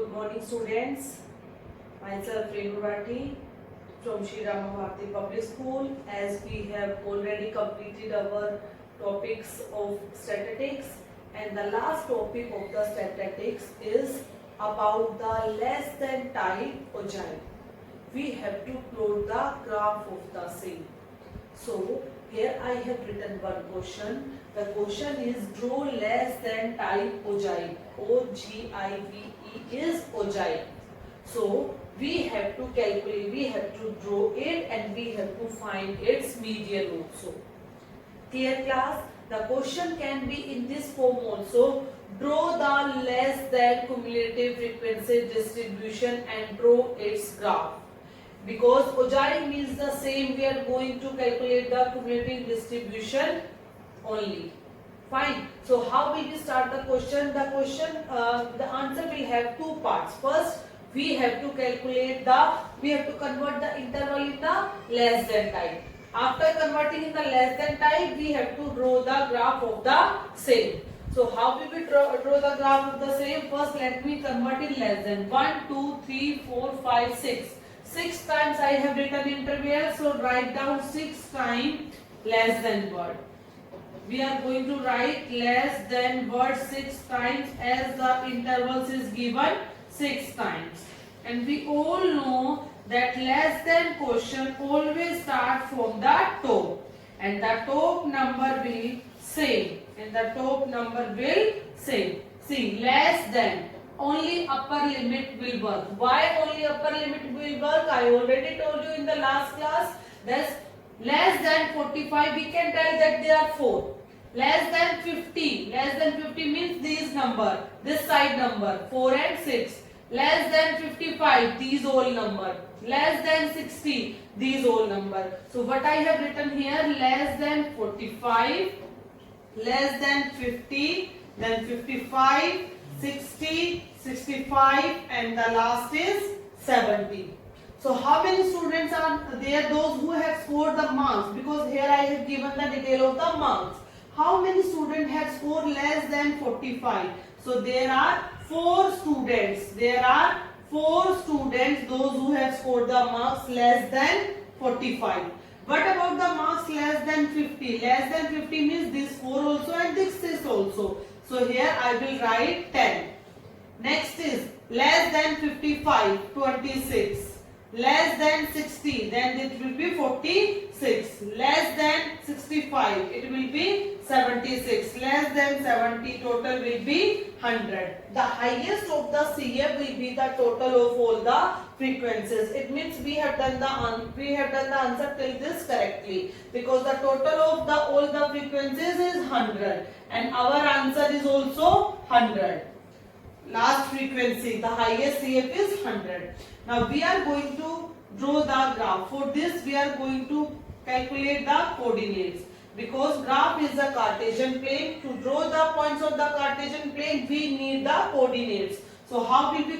Good morning, students. Myself Renu Rathi from Sri Rama Bharati Public School. As we have already completed our topics of statistics, and the last topic of the statistics is about the less than type ogive. We have to plot the graph of the same. So here I have written one question. The question is draw less than type ogive. O-G-I-V-E is ogive. So we have to calculate, we have to draw it, and we have to find its median also. Clear class? The question can be in this form also. Draw the less than cumulative frequency distribution and draw its graph. Because ogive means the same, we are going to calculate the cumulative distribution only. Fine. So how will we start the question? The answer will have two parts. First, we have to convert the interval in the less than type. After converting in the less than type, we have to draw the graph of the same. So how will we draw the graph of the same? First, let me convert in less than. 1, 2, 3, 4, 5, 6. 6 times I have written interval, so write down 6 times less than word. We are going to write less than word 6 times as the intervals is given 6 times. And we all know that less than question always start from the top. And the top number will same. See, less than. Only upper limit will work. Why only upper limit will work? I already told you in the last class. That's less than 45. We can tell that they are 4. Less than 50. Less than 50 means these number. This side number 4 and 6. Less than 55. These all number. Less than 60. These all number. So what I have written here, less than 45, less than 50, then 55. 60, 65, and the last is 70. So how many students are there? Those who have scored the marks, because here I have given the detail of the marks. How many students have scored less than 45? So there are 4 students. Those who have scored the marks less than 45. What about the marks less than 50? Less than 50 means this 4 also and this also. So here I will write 10. Next is less than 55, 26. Less than 60, then it will be 46. Less than 65, it will be 76. Less than 70, total will be 100. The highest of the CF will be the total of all the frequencies. It means we have done the answer till this correctly, because the total of all the frequencies is 100, and our answer is also 100. Last frequency, the highest CF is 100. Now we are going to draw the graph. For this we are going to calculate the coordinates, because graph is a Cartesian plane. To draw the points of the Cartesian plane, we need the coordinates. So how will we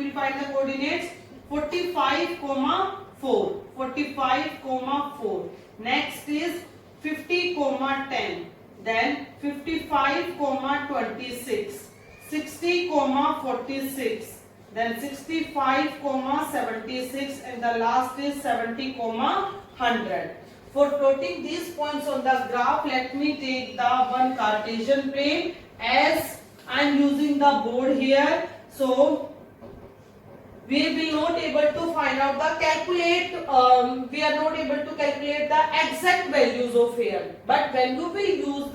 find the coordinates? 45, 4. 45, 4. Next is 50, 10. Then 55, 26. 60, 46. Then 65, 76, and the last is 70, 100. For plotting these points on the graph, let me take the one Cartesian plane, as I am using the board here. So we will not able to find out we are not able to calculate the exact values of here. But when you will use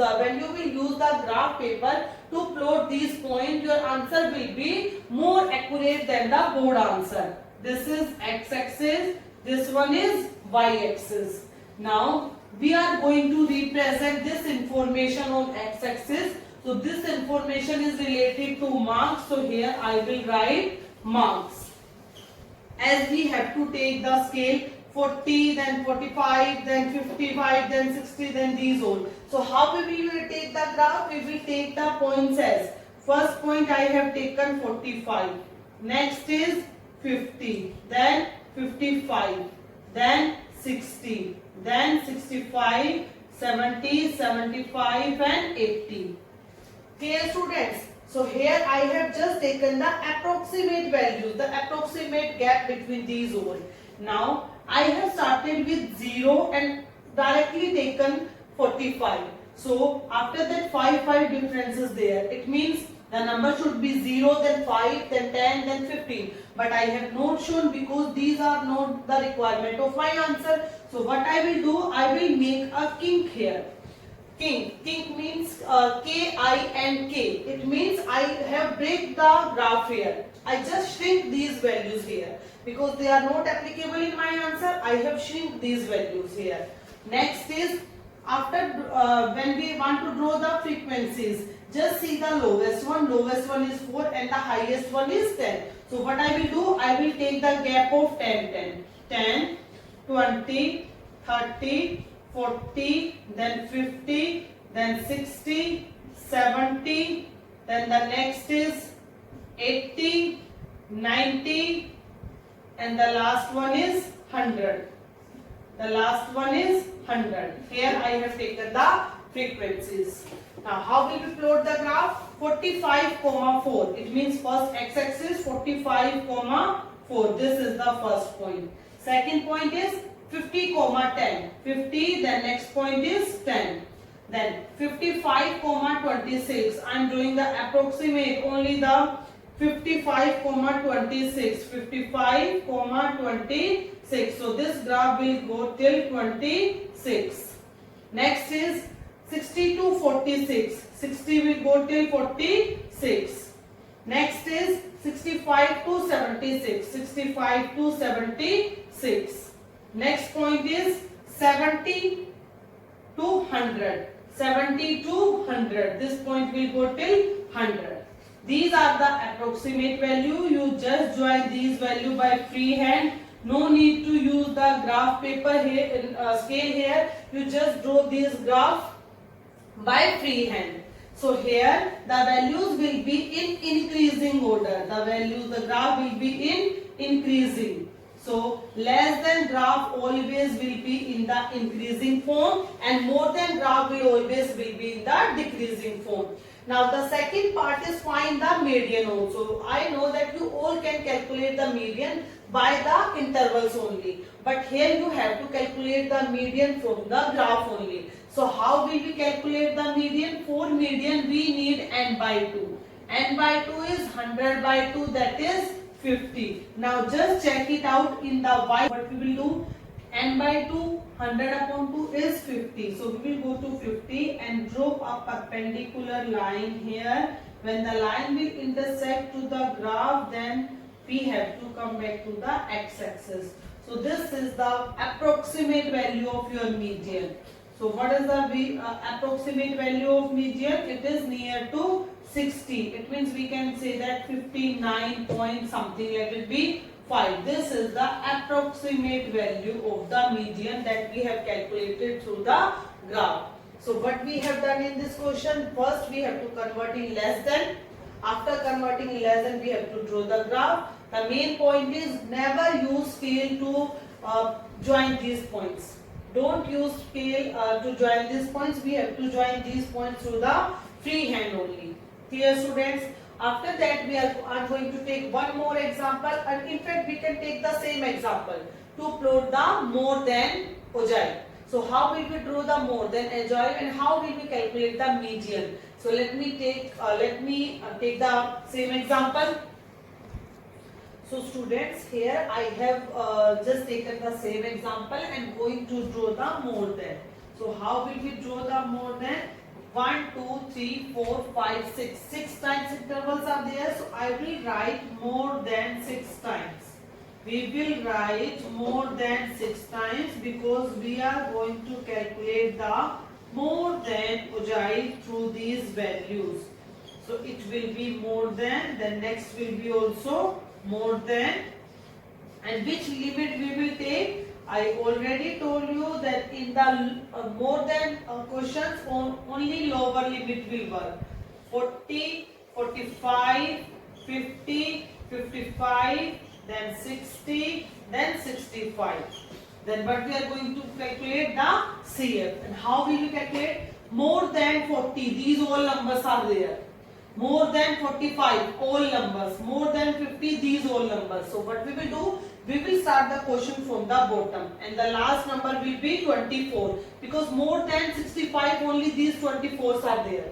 the graph paper to plot these points, your answer will be more accurate than the board answer. This is x-axis, this one is y-axis. Now we are going to represent this information on x-axis. So this information is related to marks. So here I will write marks. As we have to take the scale 40, then 45, then 55, then 60, then these all. So how will we take the graph? We will take the points as, first point I have taken 45, next is 50, then 55, then 60, then 65, 70, 75 and 80. Clear students? So here I have just taken the approximate values, the approximate gap between these all. Now I have started with 0 and directly taken 45. So after that 5 differences there. It means the number should be 0, then 5, then 10, then 15. But I have not shown because these are not the requirement of my answer. So what I will do, I will make a kink here. Kink means K-I-N-K. It means I have break the graph here. I just shrink these values here. Because they are not applicable in my answer, I have shrink these values here. Next is, after when we want to draw the frequencies, just see the lowest one. Lowest one is 4 and the highest one is 10. So what I will do, I will take the gap of 10, 20, 30, 40, then 50, then 60, 70, then the next is 80, 90, and the last one is 100. The last one is 100. Here I have taken the frequencies. Now how will we plot the graph? 45, 4. It means first x-axis 45, 4. This is the first point. Second point is 50, 10. 50, then next point is 10. Then 55, 26. I am doing the approximate, only the 55, 26. 55, 26. So this graph will go till 26. Next is 60 to 46. 60 will go till 46. Next is 65 to 76. 65 to 76. Next point is 70 to 100. 70 to 100. This point will go till 100. These are the approximate value. You just join these value by freehand. No need to use the graph paper here, scale here. You just draw this graph by freehand. So here the values will be in increasing order. The graph will be in increasing. So less than graph always will be in the increasing form and more than graph will always will be in the decreasing form. Now the second part is find the median also. I know that you all can calculate the median by the intervals only. But here you have to calculate the median from the graph only. So how will we calculate the median? For median we need n by 2. N by 2 is 100 by 2, that is 50. Now just check it out in the y. What we will do? N by 2, 100 upon 2 is 50. So we will go to 50 and draw a perpendicular line here. When the line will intersect to the graph, then we have to come back to the x-axis. So this is the approximate value of your median. So what is the approximate value of median? It is near to 60. It means we can say that 59 point something, let it be 5. This is the approximate value of the median that we have calculated through the graph. So what we have done in this question, first we have to convert in less than. After converting in less than, we have to draw the graph. The main point is never use scale to join these points. Don't use scale to join these points. We have to join these points through the freehand only. Clear, students? After that, we are going to take one more example, and in fact we can take the same example to plot the more than ogive. So how will we draw the more than ogive and how will we calculate the median? So let me take the same example. So students, here I have just taken the same example and going to draw the more than. So how will we draw the more than? 1, 2, 3, 4, 5, 6. 6 times intervals are there. So I will write more than 6 times. We will write more than 6 times because we are going to calculate the more than ogive through these values. So it will be more than, then next will be also more than, and which limit we will take? I already told you that in the more than questions only lower limit will work. 40, 45, 50, 55, then 60, then 65. Then but we are going to calculate the CF. And how will we calculate? More than 40. These all numbers are there. more than 45, all numbers, more than 50, these all numbers. So what we will do, we will start the question from the bottom, and the last number will be 24, because more than 65 only these 24s are there.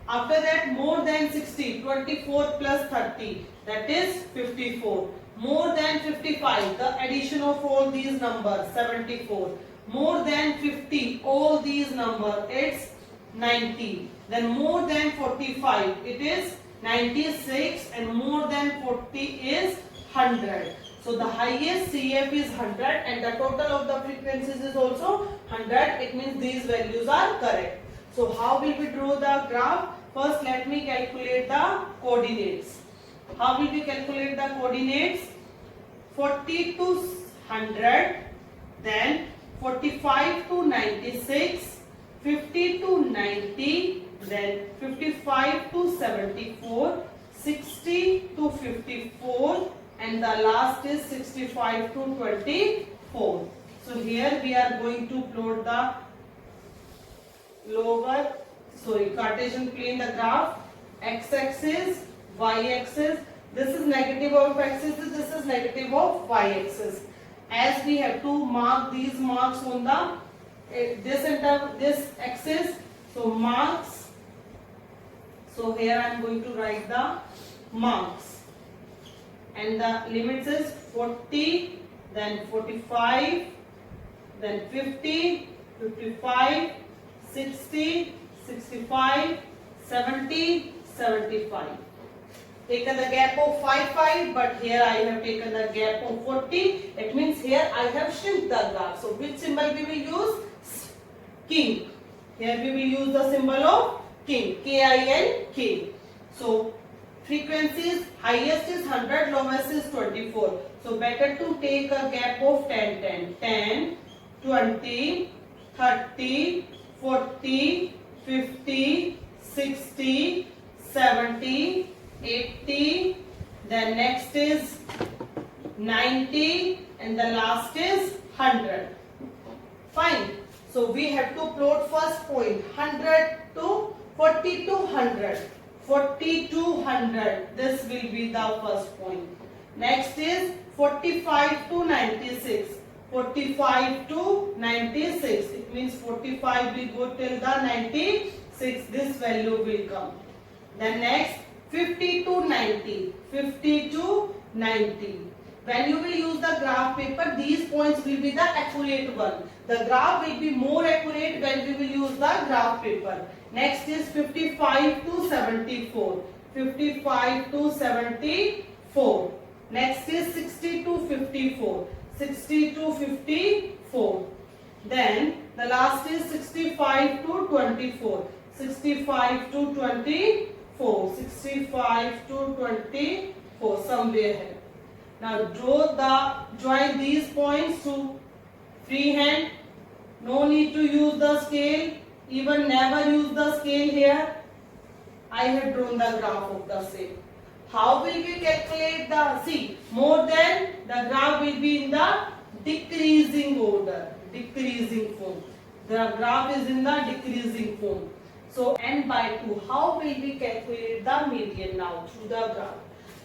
After that, more than 60, 24 plus 30, that is 54. More than 55, the addition of all these numbers, 74. More than 50, all these numbers, it's 90. Then more than 45, it is 96, and more than 40 is 100. So the highest CF is 100, and the total of the frequencies is also 100. It means these values are correct. So how will we draw the graph? First, let me calculate the coordinates. How will we calculate the coordinates? 40 to 100, then 45 to 96, 50 to 90, then 55 to 74, 60 to 54, and the last is 65 to 24. So here we are going to plot the Cartesian plane, the graph, x-axis, y-axis. This is negative of x-axis, this is negative of y-axis. As we have to mark these marks on the this axis, so marks. So here I am going to write the marks, and the limits is 40, then 45, then 50, 55, 60, 65, 70, 75. Taken the gap of 5, but here I have taken the gap of 40. It means here I have shrunk the graph. So which symbol we will use? King. Here we will use the symbol of king. K-I-N-K. So frequencies, highest is 100, lowest is 24. So better to take a gap of 10, 10, 20, 30, 40, 50, 60, 70, 80, then next is 90, and the last is 100. Fine. So we have to plot first point 100 to 40 to 100. 40 to 100. This will be the first point. Next is 45 to 96. 45 to 96. It means 45 will go till the 96. This value will come. Then next 50 to 90. 50 to 90. When you will use the graph paper, these points will be the accurate one. The graph will be more accurate when we will use the graph paper. Next is 55 to 74. 55 to 74. Next is 60 to 54. 60 to 54. Then the last is 65 to 24. 65 to 24. 65 to 24. Somewhere here. Now join these points to freehand. No need to use the scale. Even never use the scale here. I have drawn the graph of the same. How will we calculate the, see, more than, the graph will be in the decreasing order, decreasing form. The graph is in the decreasing form. So n by 2, how will we calculate the median now through the graph?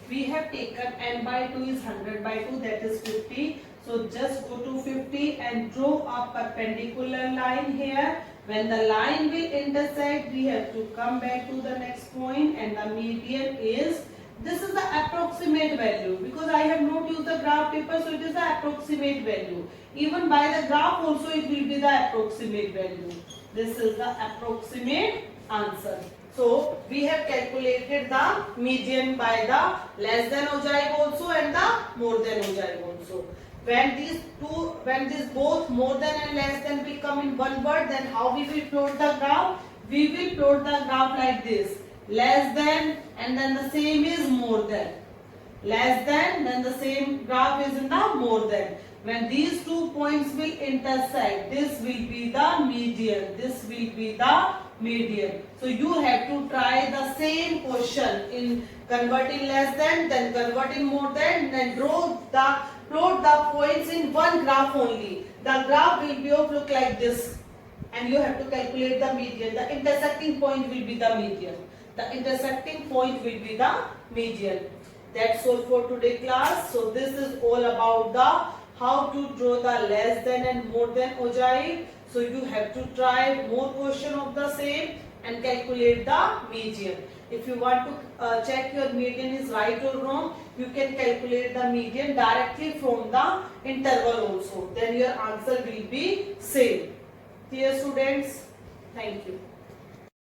We have taken n by 2 is 100 by 2, that is 50. So just go to 50 and draw a perpendicular line here. When the line will intersect, we have to come back to the next point, and the median is, this is the approximate value, because I have not used the graph paper, so it is the approximate value. Even by the graph also it will be the approximate value. This is the approximate answer. So we have calculated the median by the less than ogive also and the more than ogive also. When these both more than and less than will come in one word, then how we will plot the graph? We will plot the graph like this: less than, and then the same is more than. Less than, then the same graph is in the more than. When these 2 points will intersect, this will be the median. This will be the median. So you have to try the same question in converting less than, then converting more than, then plot the points in one graph only. The graph will be of look like this, and you have to calculate the median. The intersecting point will be the median. The intersecting point will be the median. That's all for today class. So this is all about the how to draw the less than and more than ogive. So you have to try more question of the same and calculate the median. If you want to check your median is right or wrong, you can calculate the median directly from the interval also. Then your answer will be same. Dear students, thank you.